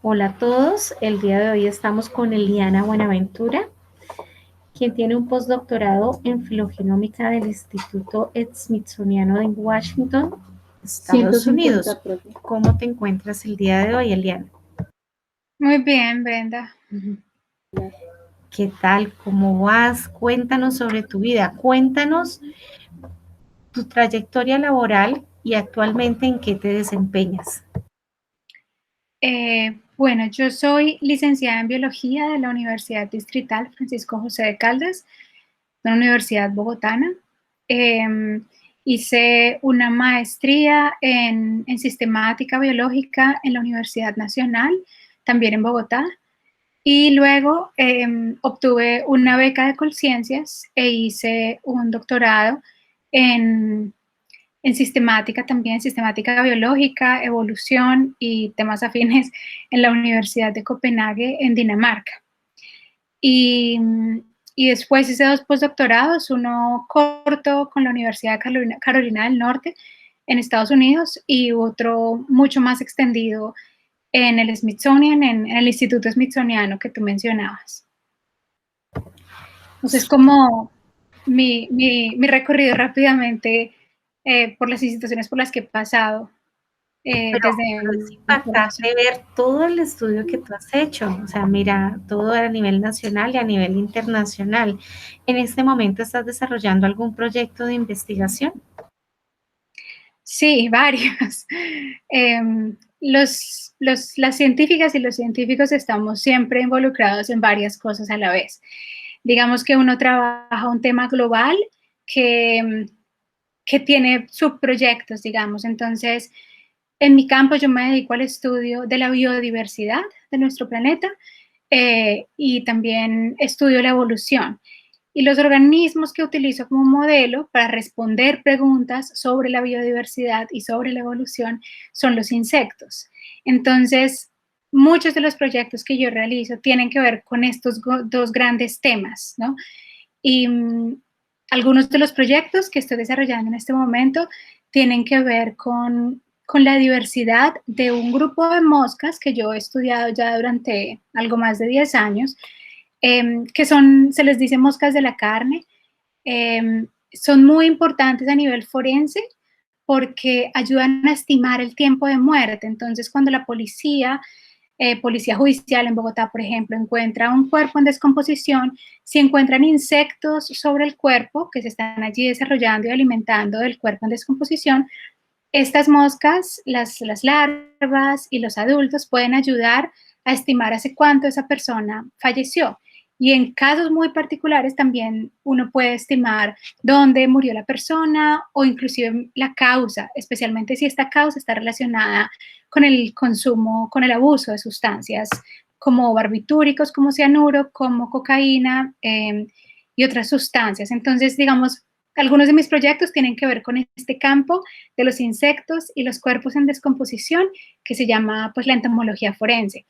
Hola a todos, el día de hoy estamos con Eliana Buenaventura, quien tiene un postdoctorado en filogenómica del Instituto Smithsoniano en Washington, Estados Unidos. 150 profe. ¿Cómo te encuentras el día de hoy, Eliana? Muy bien, Brenda. ¿Qué tal? ¿Cómo vas? Cuéntanos sobre tu vida. Cuéntanos tu trayectoria laboral y actualmente en qué te desempeñas. Bueno, yo soy licenciada en Biología de la Universidad Distrital Francisco José de Caldas, una universidad bogotana. Hice una maestría en sistemática biológica en la Universidad Nacional, también en Bogotá. Y luego obtuve una beca de Colciencias e hice un doctorado en sistemática también, sistemática biológica, evolución y temas afines en la Universidad de Copenhague, en Dinamarca. Y, y después hice 2 postdoctorados, uno corto con la Universidad de Carolina del Norte en Estados Unidos y otro mucho más extendido en el Smithsonian, en el Instituto Smithsoniano que tú mencionabas. Entonces, como mi recorrido rápidamente por las instituciones por las que he pasado Pero desde es mi impactante formación. ver todo el estudio que tú has hecho, o sea, mira, todo a nivel nacional y a nivel internacional. ¿En este momento estás desarrollando algún proyecto de investigación? Sí, varios. Las científicas y los científicos estamos siempre involucrados en varias cosas a la vez. Digamos que uno trabaja un tema global que tiene subproyectos, digamos. Entonces, en mi campo yo me dedico al estudio de la biodiversidad de nuestro planeta y también estudio la evolución. Y los organismos que utilizo como modelo para responder preguntas sobre la biodiversidad y sobre la evolución son los insectos. Entonces, muchos de los proyectos que yo realizo tienen que ver con estos dos grandes temas, ¿no? Y algunos de los proyectos que estoy desarrollando en este momento tienen que ver con la diversidad de un grupo de moscas que yo he estudiado ya durante algo más de 10 años, que se les dice moscas de la carne. Son muy importantes a nivel forense porque ayudan a estimar el tiempo de muerte. Entonces, cuando la policía judicial en Bogotá, por ejemplo, encuentra un cuerpo en descomposición, si encuentran insectos sobre el cuerpo que se están allí desarrollando y alimentando del cuerpo en descomposición, estas moscas, las larvas y los adultos pueden ayudar a estimar hace cuánto esa persona falleció. Y en casos muy particulares también uno puede estimar dónde murió la persona o inclusive la causa, especialmente si esta causa está relacionada con el consumo, con el abuso de sustancias como barbitúricos, como cianuro, como cocaína y otras sustancias. Entonces, digamos, algunos de mis proyectos tienen que ver con este campo de los insectos y los cuerpos en descomposición, que se llama pues la entomología forense.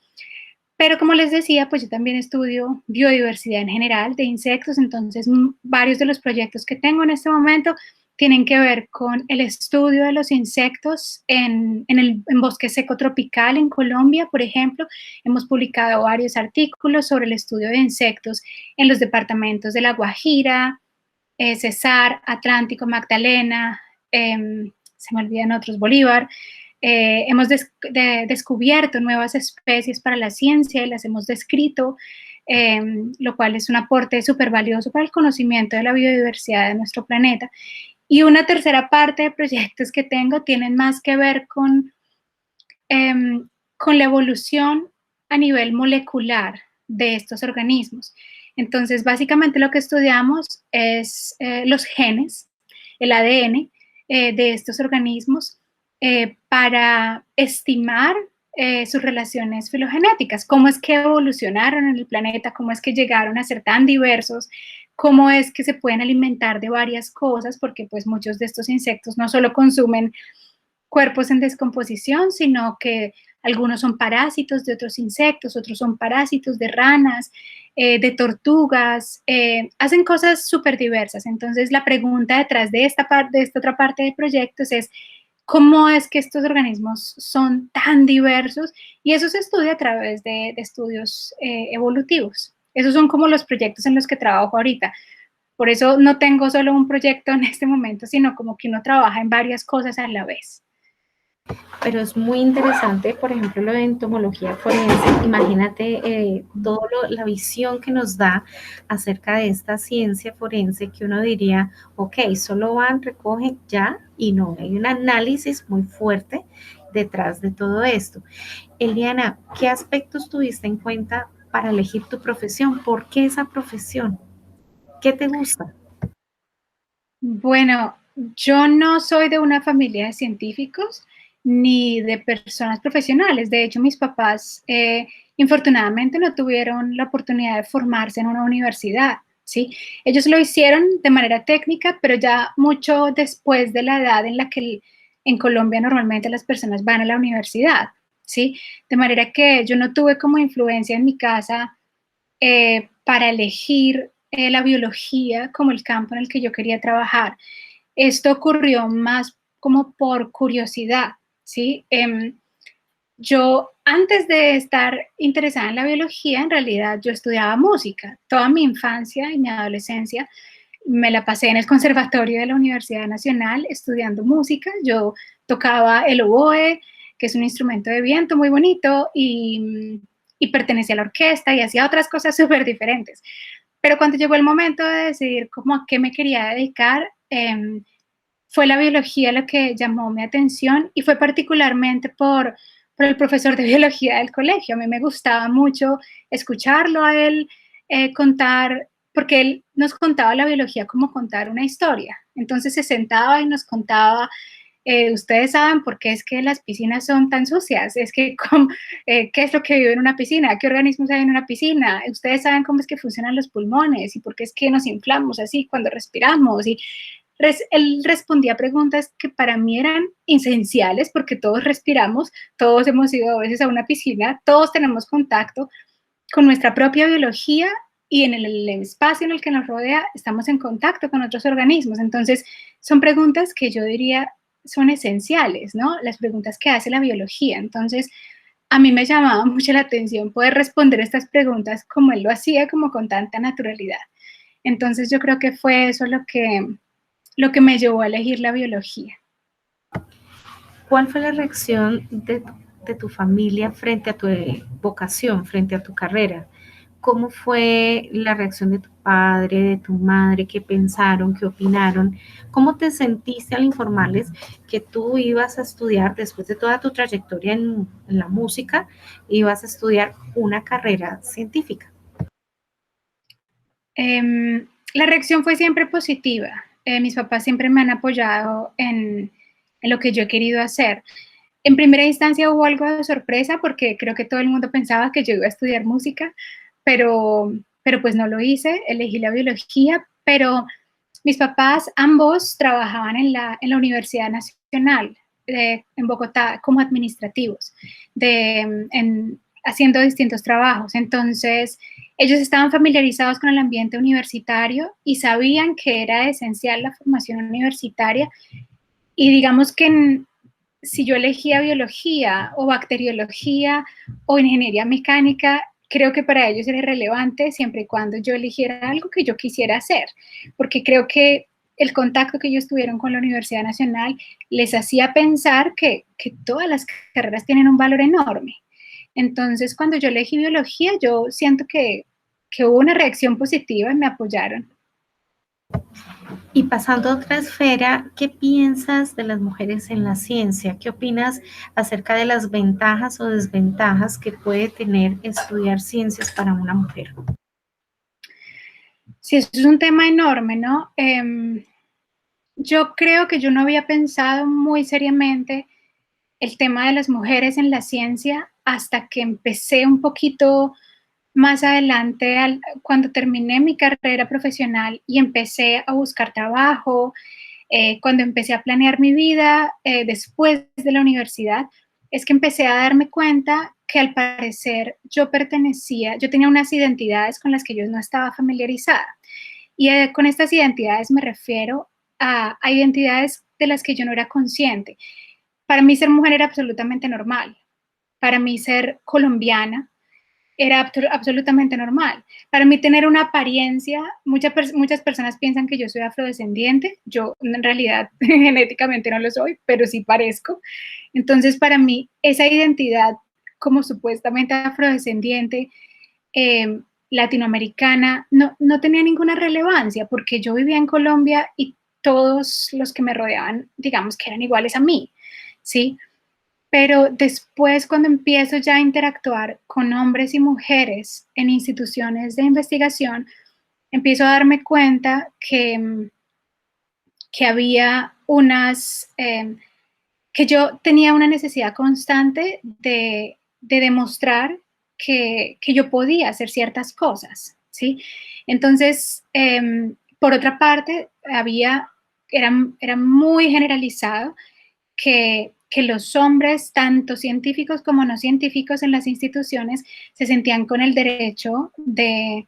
Pero como les decía, pues yo también estudio biodiversidad en general de insectos, entonces varios de los proyectos que tengo en este momento tienen que ver con el estudio de los insectos en bosque seco tropical en Colombia, por ejemplo. Hemos publicado varios artículos sobre el estudio de insectos en los departamentos de La Guajira, Cesar, Atlántico, Magdalena, se me olvidan otros, Bolívar. Hemos descubierto nuevas especies para la ciencia y las hemos descrito, lo cual es un aporte súper valioso para el conocimiento de la biodiversidad de nuestro planeta. Y una tercera parte de proyectos que tengo tienen más que ver con la evolución a nivel molecular de estos organismos. Entonces, básicamente lo que estudiamos es los genes, el ADN de estos organismos para estimar sus relaciones filogenéticas, cómo es que evolucionaron en el planeta, cómo es que llegaron a ser tan diversos, cómo es que se pueden alimentar de varias cosas, porque pues muchos de estos insectos no solo consumen cuerpos en descomposición, sino que algunos son parásitos de otros insectos, otros son parásitos de ranas, de tortugas, hacen cosas súper diversas. Entonces, la pregunta detrás de esta otra parte de proyectos es cómo es que estos organismos son tan diversos, y eso se estudia a través de estudios evolutivos. Esos son como los proyectos en los que trabajo ahorita. Por eso no tengo solo un proyecto en este momento, sino como que uno trabaja en varias cosas a la vez. Pero es muy interesante, por ejemplo, lo de entomología forense. Imagínate toda la visión que nos da acerca de esta ciencia forense que uno diría, ok, solo van, recogen ya, y no, hay un análisis muy fuerte detrás de todo esto. Eliana, ¿qué aspectos tuviste en cuenta para elegir tu profesión? ¿Por qué esa profesión? ¿Qué te gusta? Bueno, yo no soy de una familia de científicos ni de personas profesionales. De hecho, mis papás, infortunadamente, no tuvieron la oportunidad de formarse en una universidad, ¿sí? Ellos lo hicieron de manera técnica, pero ya mucho después de la edad en la que en Colombia normalmente las personas van a la universidad, ¿sí? De manera que yo no tuve como influencia en mi casa para elegir la biología como el campo en el que yo quería trabajar. Esto ocurrió más como por curiosidad, ¿sí? Yo antes de estar interesada en la biología, en realidad yo estudiaba música. Toda mi infancia y mi adolescencia me la pasé en el conservatorio de la Universidad Nacional estudiando música. Yo tocaba el oboe, que es un instrumento de viento muy bonito, y pertenecía a la orquesta y hacía otras cosas súper diferentes. Pero cuando llegó el momento de decidir cómo a qué me quería dedicar, fue la biología lo que llamó mi atención, y fue particularmente por el profesor de biología del colegio. A mí me gustaba mucho escucharlo a él contar, porque él nos contaba la biología como contar una historia. Entonces se sentaba y nos contaba, ustedes saben por qué es que las piscinas son tan sucias, es que qué es lo que vive en una piscina, qué organismos hay en una piscina, ustedes saben cómo es que funcionan los pulmones y por qué es que nos inflamos así cuando respiramos. Y él respondía preguntas que para mí eran esenciales, porque todos respiramos, todos hemos ido a veces a una piscina, todos tenemos contacto con nuestra propia biología, y en el espacio en el que nos rodea estamos en contacto con otros organismos. Entonces, son preguntas que yo diría son esenciales, ¿no? Las preguntas que hace la biología. Entonces, a mí me llamaba mucho la atención poder responder estas preguntas como él lo hacía, como con tanta naturalidad. Entonces, yo creo que fue eso lo que me llevó a elegir la biología. ¿Cuál fue la reacción de tu familia frente a tu vocación, frente a tu carrera? ¿Cómo fue la reacción de tu padre, de tu madre? ¿Qué pensaron? ¿Qué opinaron? ¿Cómo te sentiste al informarles que tú ibas a estudiar, después de toda tu trayectoria en la música, ibas a estudiar una carrera científica? La reacción fue siempre positiva. Mis papás siempre me han apoyado en lo que yo he querido hacer. En primera instancia hubo algo de sorpresa, porque creo que todo el mundo pensaba que yo iba a estudiar música, pero pues no lo hice, elegí la biología. Pero mis papás ambos trabajaban en la Universidad Nacional en Bogotá como administrativos, haciendo distintos trabajos. Entonces, ellos estaban familiarizados con el ambiente universitario y sabían que era esencial la formación universitaria. Y digamos que si yo elegía biología o bacteriología o ingeniería mecánica, creo que para ellos era irrelevante siempre y cuando yo eligiera algo que yo quisiera hacer, porque creo que el contacto que ellos tuvieron con la Universidad Nacional les hacía pensar que todas las carreras tienen un valor enorme. Entonces, cuando yo elegí biología, yo siento que hubo una reacción positiva y me apoyaron. Y pasando a otra esfera, ¿qué piensas de las mujeres en la ciencia? ¿Qué opinas acerca de las ventajas o desventajas que puede tener estudiar ciencias para una mujer? Sí, eso es un tema enorme, ¿no? Yo creo que yo no había pensado muy seriamente el tema de las mujeres en la ciencia hasta que empecé un poquito más adelante, cuando terminé mi carrera profesional y empecé a buscar trabajo, cuando empecé a planear mi vida después de la universidad, es que empecé a darme cuenta que al parecer yo tenía unas identidades con las que yo no estaba familiarizada. Y con estas identidades me refiero a identidades de las que yo no era consciente. para mí ser mujer era absolutamente normal. Para mí ser colombiana era absolutamente normal. Para mí tener una apariencia, muchas personas piensan que yo soy afrodescendiente, yo en realidad genéticamente no lo soy, pero sí parezco. Entonces para mí esa identidad como supuestamente afrodescendiente, latinoamericana, no tenía ninguna relevancia porque yo vivía en Colombia y todos los que me rodeaban, digamos que eran iguales a mí, ¿sí? Pero después, cuando empiezo ya a interactuar con hombres y mujeres en instituciones de investigación, empiezo a darme cuenta que había que yo tenía una necesidad constante de demostrar que yo podía hacer ciertas cosas, ¿sí? Entonces, por otra parte, era muy generalizado que los hombres, tanto científicos como no científicos en las instituciones, se sentían con el derecho de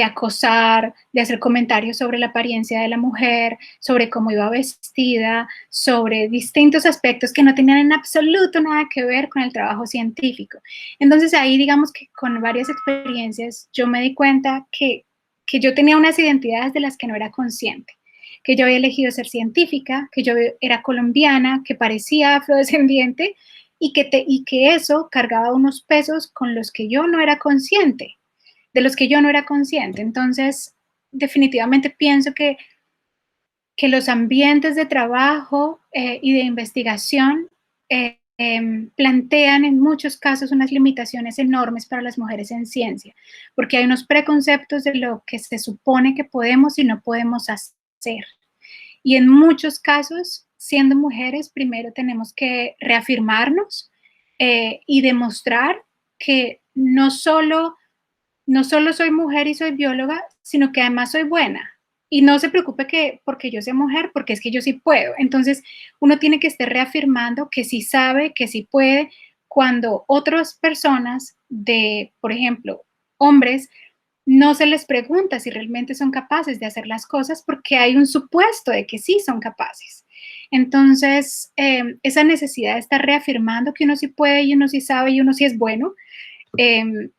acosar, de hacer comentarios sobre la apariencia de la mujer, sobre cómo iba vestida, sobre distintos aspectos que no tenían en absoluto nada que ver con el trabajo científico. Entonces ahí digamos que con varias experiencias yo me di cuenta que yo tenía unas identidades de las que no era consciente, que yo había elegido ser científica, que yo era colombiana, que parecía afrodescendiente y que eso cargaba unos pesos con los que yo no era consciente, de los que yo no era consciente. Entonces, definitivamente pienso que los ambientes de trabajo y de investigación plantean en muchos casos unas limitaciones enormes para las mujeres en ciencia, porque hay unos preconceptos de lo que se supone que podemos y no podemos hacer. Y en muchos casos, siendo mujeres, primero tenemos que reafirmarnos y demostrar que no solo soy mujer y soy bióloga, sino que además soy buena. Y no se preocupe que porque yo soy mujer, porque es que yo sí puedo. Entonces, uno tiene que estar reafirmando que sí sabe, que sí puede, cuando otras personas por ejemplo, hombres, no se les pregunta si realmente son capaces de hacer las cosas porque hay un supuesto de que sí son capaces. Entonces, esa necesidad de estar reafirmando que uno sí puede y uno sí sabe y uno sí es bueno, eh,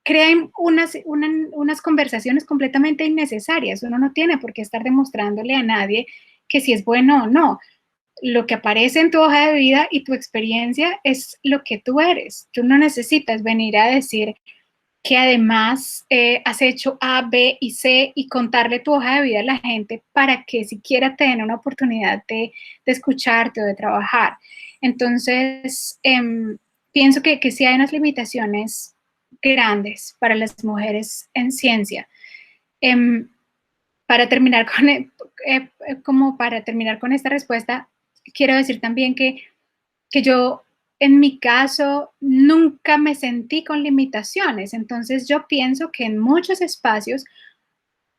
crean unas conversaciones completamente innecesarias. Uno no tiene por qué estar demostrándole a nadie que si es bueno o no. Lo que aparece en tu hoja de vida y tu experiencia es lo que tú eres. Tú no necesitas venir a decir que además has hecho A, B y C y contarle tu hoja de vida a la gente para que siquiera te den una oportunidad de escucharte o de trabajar. Entonces, pienso que sí hay unas limitaciones grandes para las mujeres en ciencia. Para terminar como para terminar con esta respuesta, quiero decir también que yo, en mi caso, nunca me sentí con limitaciones. Entonces, yo pienso que en muchos espacios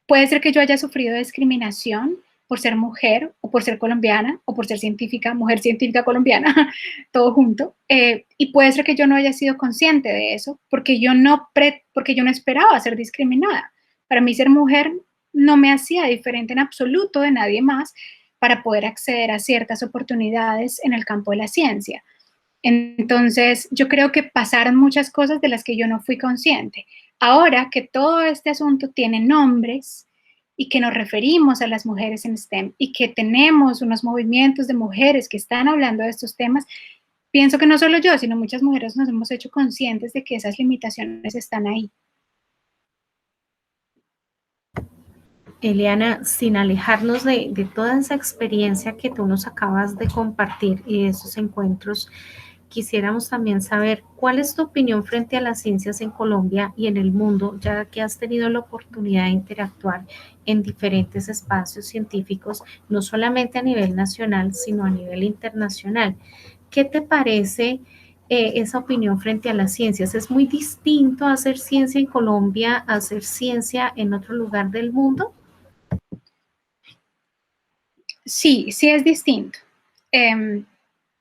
puede ser que yo haya sufrido discriminación por ser mujer o por ser colombiana o por ser científica, mujer científica colombiana, todo junto. Y puede ser que yo no haya sido consciente de eso porque porque yo no esperaba ser discriminada. Para mí ser mujer no me hacía diferente en absoluto de nadie más para poder acceder a ciertas oportunidades en el campo de la ciencia. Entonces, yo creo que pasaron muchas cosas de las que yo no fui consciente. Ahora que todo este asunto tiene nombres y que nos referimos a las mujeres en STEM y que tenemos unos movimientos de mujeres que están hablando de estos temas, pienso que no solo yo, sino muchas mujeres nos hemos hecho conscientes de que esas limitaciones están ahí. Eliana, sin alejarnos de toda esa experiencia que tú nos acabas de compartir y de esos encuentros, quisiéramos también saber cuál es tu opinión frente a las ciencias en Colombia y en el mundo, ya que has tenido la oportunidad de interactuar en diferentes espacios científicos, no solamente a nivel nacional, sino a nivel internacional. ¿Qué te parece esa opinión frente a las ciencias? ¿Es muy distinto hacer ciencia en Colombia a hacer ciencia en otro lugar del mundo? Sí, sí es distinto,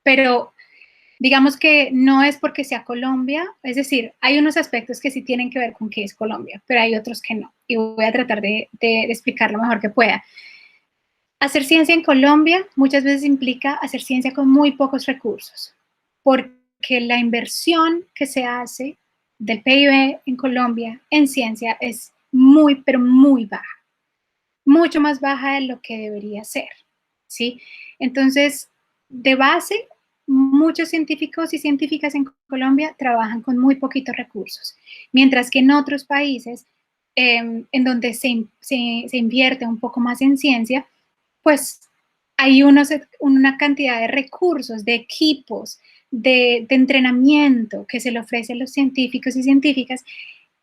pero digamos que no es porque sea Colombia, es decir, hay unos aspectos que sí tienen que ver con qué es Colombia, pero hay otros que no, y voy a tratar de explicar lo mejor que pueda. Hacer ciencia en Colombia muchas veces implica hacer ciencia con muy pocos recursos, porque la inversión que se hace del PIB en Colombia en ciencia es muy, pero muy baja, mucho más baja de lo que debería ser, ¿sí? Entonces, de base, muchos científicos y científicas en Colombia trabajan con muy poquitos recursos, mientras que en otros países, en donde se invierte un poco más en ciencia, pues hay una cantidad de recursos, de equipos, de entrenamiento que se le ofrece a los científicos y científicas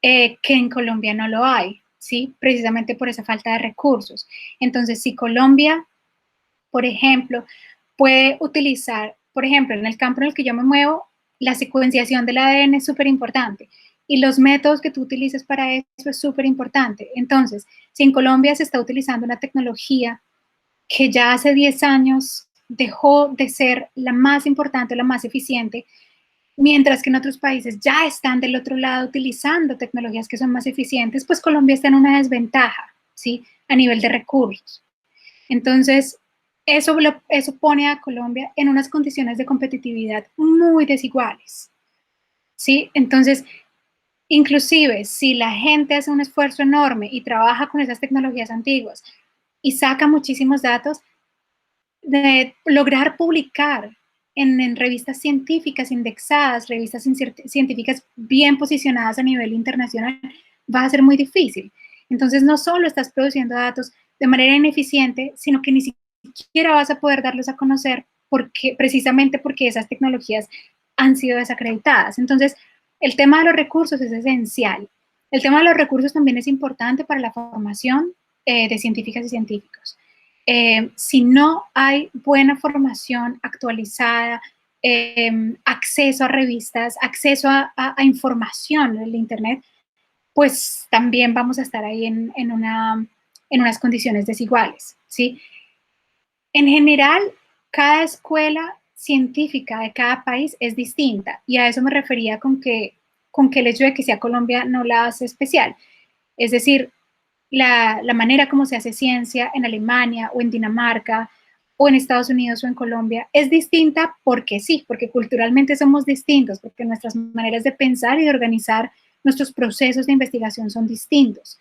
que en Colombia no lo hay, ¿sí? Precisamente por esa falta de recursos. Entonces, si Colombia, por ejemplo, puede utilizar, por ejemplo, en el campo en el que yo me muevo, la secuenciación del ADN es súper importante y los métodos que tú utilices para eso es súper importante. Entonces, si en Colombia se está utilizando una tecnología que ya hace 10 años dejó de ser la más importante, la más eficiente, mientras que en otros países ya están del otro lado utilizando tecnologías que son más eficientes, pues Colombia está en una desventaja, ¿sí? A nivel de recursos. Entonces, eso pone a Colombia en unas condiciones de competitividad muy desiguales, ¿sí? Entonces, inclusive si la gente hace un esfuerzo enorme y trabaja con esas tecnologías antiguas y saca muchísimos datos, de lograr publicar en revistas científicas indexadas, revistas científicas bien posicionadas a nivel internacional, va a ser muy difícil. Entonces, no solo estás produciendo datos de manera ineficiente, sino que ni siquiera vas a poder darlos a conocer precisamente porque esas tecnologías han sido desacreditadas. Entonces, el tema de los recursos es esencial. El tema de los recursos también es importante para la formación de científicas y científicos. Si no hay buena formación actualizada, acceso a revistas, acceso a información en el Internet, pues también vamos a estar ahí en unas condiciones desiguales, ¿sí? En general, cada escuela científica de cada país es distinta y a eso me refería con que el hecho de que sea Colombia no la hace especial. Es decir, la manera como se hace ciencia en Alemania o en Dinamarca o en Estados Unidos o en Colombia es distinta porque sí, porque culturalmente somos distintos, porque nuestras maneras de pensar y de organizar nuestros procesos de investigación son distintos.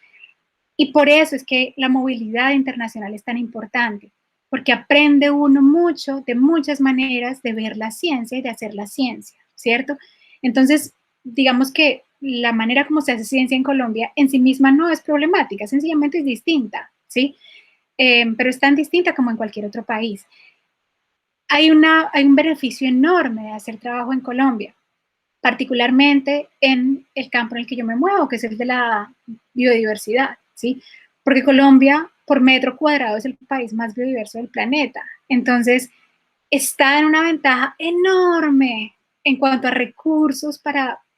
Y por eso es que la movilidad internacional es tan importante, porque aprende uno mucho de muchas maneras de ver la ciencia y de hacer la ciencia, ¿cierto? Entonces, digamos que la manera como se hace ciencia en Colombia en sí misma no es problemática, sencillamente es distinta, ¿sí? Pero es tan distinta como en cualquier otro país. Hay un beneficio enorme de hacer trabajo en Colombia, particularmente en el campo en el que yo me muevo, que es el de la biodiversidad, ¿sí? Porque Colombia, por metro cuadrado, es el país más biodiverso del planeta. Entonces, está en una ventaja enorme en cuanto a recursos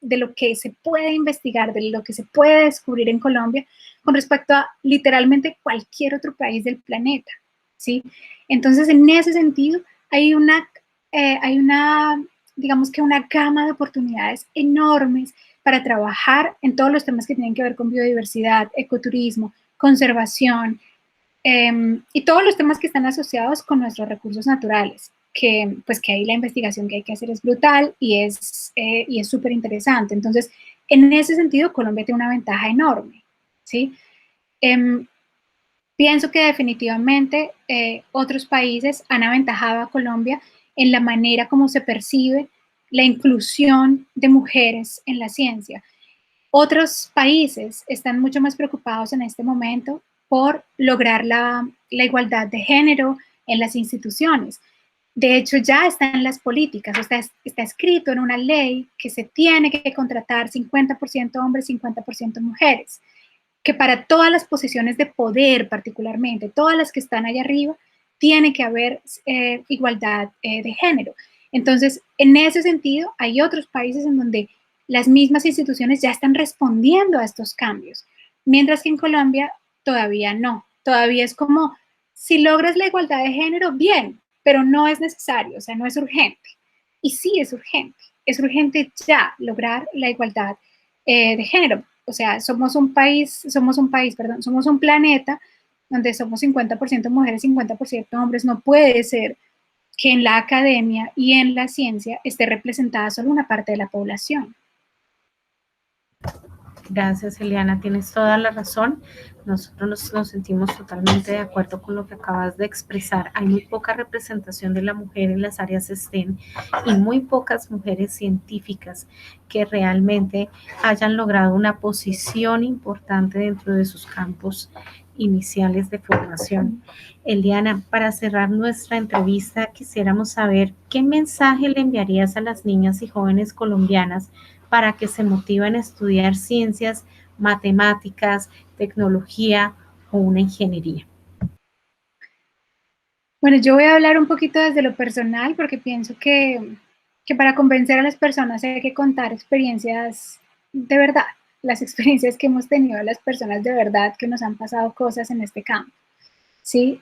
de lo que se puede investigar, de lo que se puede descubrir en Colombia con respecto a literalmente cualquier otro país del planeta, ¿sí? Entonces, en ese sentido, hay una, digamos que una gama de oportunidades enormes para trabajar en todos los temas que tienen que ver con biodiversidad, ecoturismo, conservación, y todos los temas que están asociados con nuestros recursos naturales, pues que ahí la investigación que hay que hacer es brutal y es súper interesante. Entonces, en ese sentido, Colombia tiene una ventaja enorme, ¿sí? Eh, Pienso que definitivamente otros países han aventajado a Colombia en la manera como se percibe la inclusión de mujeres en la ciencia. Otros países están mucho más preocupados en este momento por lograr la igualdad de género en las instituciones. De hecho, ya está en las políticas, está escrito en una ley que se tiene que contratar 50% hombres, 50% mujeres, que para todas las posiciones de poder particularmente, todas las que están allá arriba, tiene que haber igualdad de género. Entonces, en ese sentido, hay otros países en donde las mismas instituciones ya están respondiendo a estos cambios, mientras que en Colombia todavía no. Todavía es como, si logras la igualdad de género, bien, pero no es necesario, o sea, no es urgente. Y sí es urgente ya lograr la igualdad de género. O sea, somos un planeta donde somos 50% mujeres, 50% hombres, no puede ser que en la academia y en la ciencia esté representada solo una parte de la población. Gracias, Eliana, tienes toda la razón. Nosotros nos sentimos totalmente de acuerdo con lo que acabas de expresar. Hay muy poca representación de la mujer en las áreas STEM y muy pocas mujeres científicas que realmente hayan logrado una posición importante dentro de sus campos iniciales de formación. Eliana, para cerrar nuestra entrevista, quisiéramos saber qué mensaje le enviarías a las niñas y jóvenes colombianas para que se motiven a estudiar ciencias, matemáticas, tecnología o una ingeniería. Bueno, yo voy a hablar un poquito desde lo personal porque pienso que para convencer a las personas hay que contar experiencias de verdad, las experiencias que hemos tenido las personas de verdad que nos han pasado cosas en este campo. ¿Sí?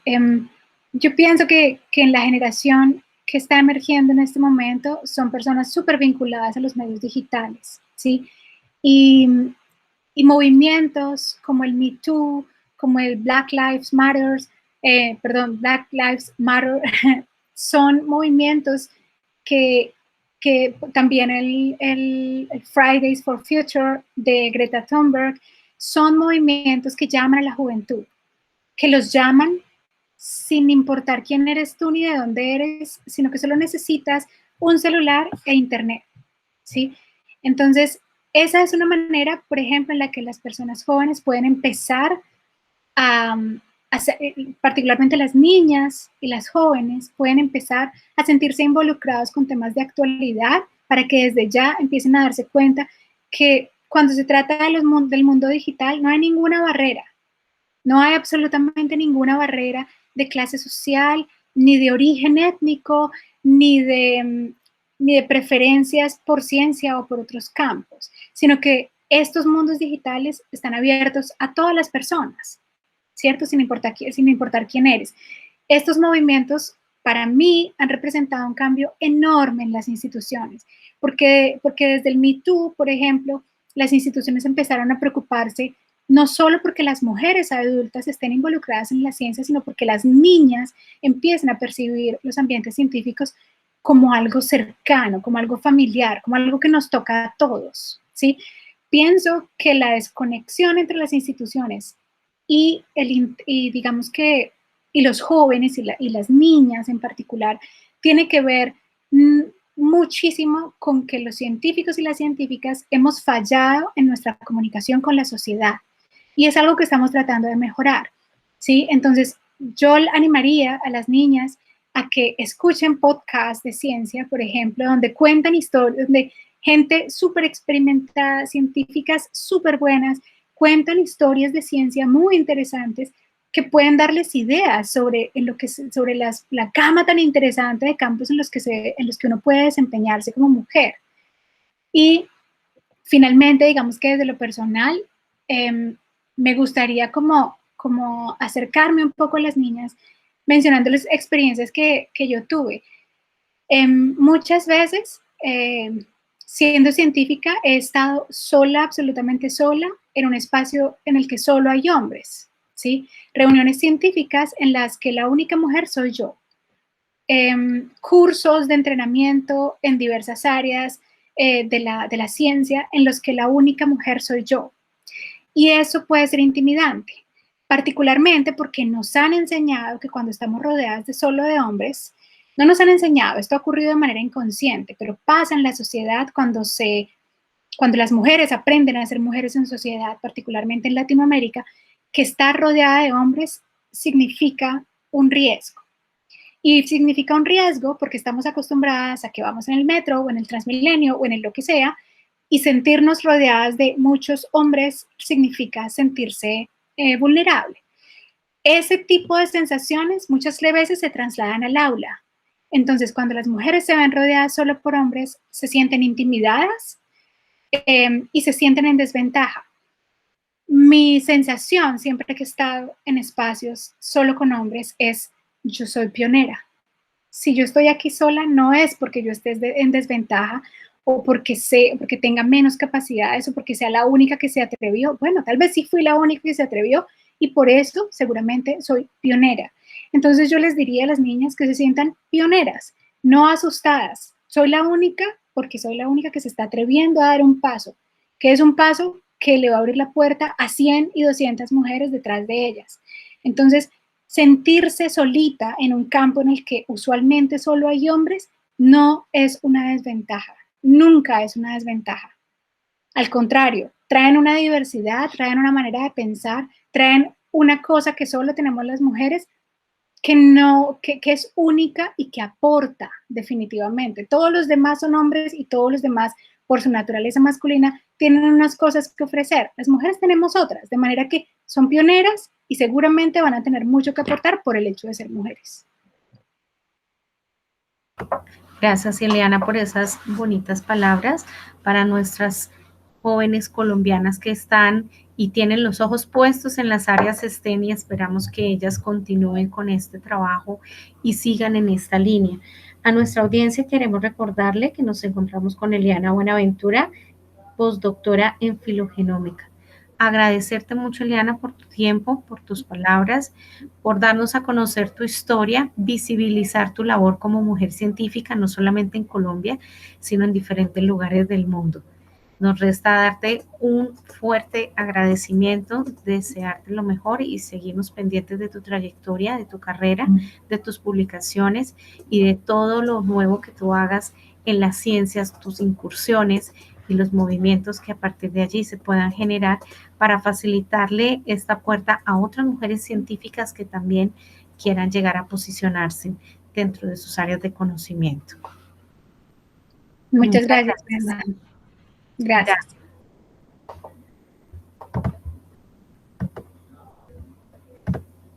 Yo pienso que en la generación que está emergiendo en este momento son personas súper vinculadas a los medios digitales, ¿sí? Y movimientos como el Me Too, como el Black Lives Matter, son movimientos que también el Fridays for Future de Greta Thunberg, son movimientos que llaman a la juventud, que los llaman sin importar quién eres tú ni de dónde eres, sino que solo necesitas un celular e internet, ¿sí? Entonces, esa es una manera, por ejemplo, en la que las personas jóvenes pueden empezar particularmente las niñas y las jóvenes, pueden empezar a sentirse involucrados con temas de actualidad para que desde ya empiecen a darse cuenta que cuando se trata del mundo digital no hay ninguna barrera, no hay absolutamente ninguna barrera de clase social, ni de origen étnico, ni de preferencias por ciencia o por otros campos, sino que estos mundos digitales están abiertos a todas las personas, ¿cierto? Sin importar quién eres. Estos movimientos, para mí, han representado un cambio enorme en las instituciones, porque desde el Me Too, por ejemplo, las instituciones empezaron a preocuparse no solo porque las mujeres adultas estén involucradas en la ciencia, sino porque las niñas empiezan a percibir los ambientes científicos como algo cercano, como algo familiar, como algo que nos toca a todos, ¿sí? Pienso que la desconexión entre las instituciones y digamos que los jóvenes y las niñas en particular tiene que ver muchísimo con que los científicos y las científicas hemos fallado en nuestra comunicación con la sociedad. Y es algo que estamos tratando de mejorar, ¿sí? Entonces, yo animaría a las niñas a que escuchen podcasts de ciencia, por ejemplo, donde cuentan historias, donde gente súper experimentada, científicas súper buenas, cuentan historias de ciencia muy interesantes que pueden darles ideas sobre la gama tan interesante de campos en los que uno puede desempeñarse como mujer. Y finalmente, digamos que desde lo personal, me gustaría como acercarme un poco a las niñas mencionándoles experiencias que yo tuve. Muchas veces, siendo científica, he estado sola, absolutamente sola, en un espacio en el que solo hay hombres, ¿sí? Reuniones científicas en las que la única mujer soy yo. Cursos de entrenamiento en diversas áreas de la ciencia en los que la única mujer soy yo. Y eso puede ser intimidante, particularmente porque nos han enseñado que cuando estamos rodeadas solo de hombres, no nos han enseñado, esto ha ocurrido de manera inconsciente, pero pasa en la sociedad cuando las mujeres aprenden a ser mujeres en sociedad, particularmente en Latinoamérica, que estar rodeada de hombres significa un riesgo. Y significa un riesgo porque estamos acostumbradas a que vamos en el metro o en el Transmilenio o en el lo que sea, y sentirnos rodeadas de muchos hombres significa sentirse vulnerable. Ese tipo de sensaciones muchas veces se trasladan al aula. Entonces, cuando las mujeres se ven rodeadas solo por hombres, se sienten intimidadas y se sienten en desventaja. Mi sensación, siempre que he estado en espacios solo con hombres, es: yo soy pionera. Si yo estoy aquí sola, no es porque yo esté en desventaja o porque tenga menos capacidades o porque sea la única que se atrevió. Bueno, tal vez sí fui la única que se atrevió y por eso seguramente soy pionera. Entonces yo les diría a las niñas que se sientan pioneras, no asustadas. Soy la única, porque soy la única que se está atreviendo a dar un paso, que es un paso que le va a abrir la puerta a 100 y 200 mujeres detrás de ellas. Entonces, sentirse solita en un campo en el que usualmente solo hay hombres no es una desventaja, nunca es una desventaja. Al contrario, traen una diversidad, traen una manera de pensar, traen una cosa que solo tenemos las mujeres que es única y que aporta definitivamente. Todos los demás son hombres y todos los demás, por su naturaleza masculina, tienen unas cosas que ofrecer. Las mujeres tenemos otras, de manera que son pioneras y seguramente van a tener mucho que aportar por el hecho de ser mujeres. Gracias, Ileana, por esas bonitas palabras para nuestras jóvenes colombianas que están y tienen los ojos puestos en las áreas STEM y esperamos que ellas continúen con este trabajo y sigan en esta línea. A nuestra audiencia queremos recordarle que nos encontramos con Eliana Buenaventura, postdoctora en filogenómica. Agradecerte mucho, Eliana, por tu tiempo, por tus palabras, por darnos a conocer tu historia, visibilizar tu labor como mujer científica, no solamente en Colombia, sino en diferentes lugares del mundo. Nos resta darte un fuerte agradecimiento, desearte lo mejor y seguimos pendientes de tu trayectoria, de tu carrera, de tus publicaciones y de todo lo nuevo que tú hagas en las ciencias, tus incursiones y los movimientos que a partir de allí se puedan generar para facilitarle esta puerta a otras mujeres científicas que también quieran llegar a posicionarse dentro de sus áreas de conocimiento. Muchas gracias, Brenda. Gracias.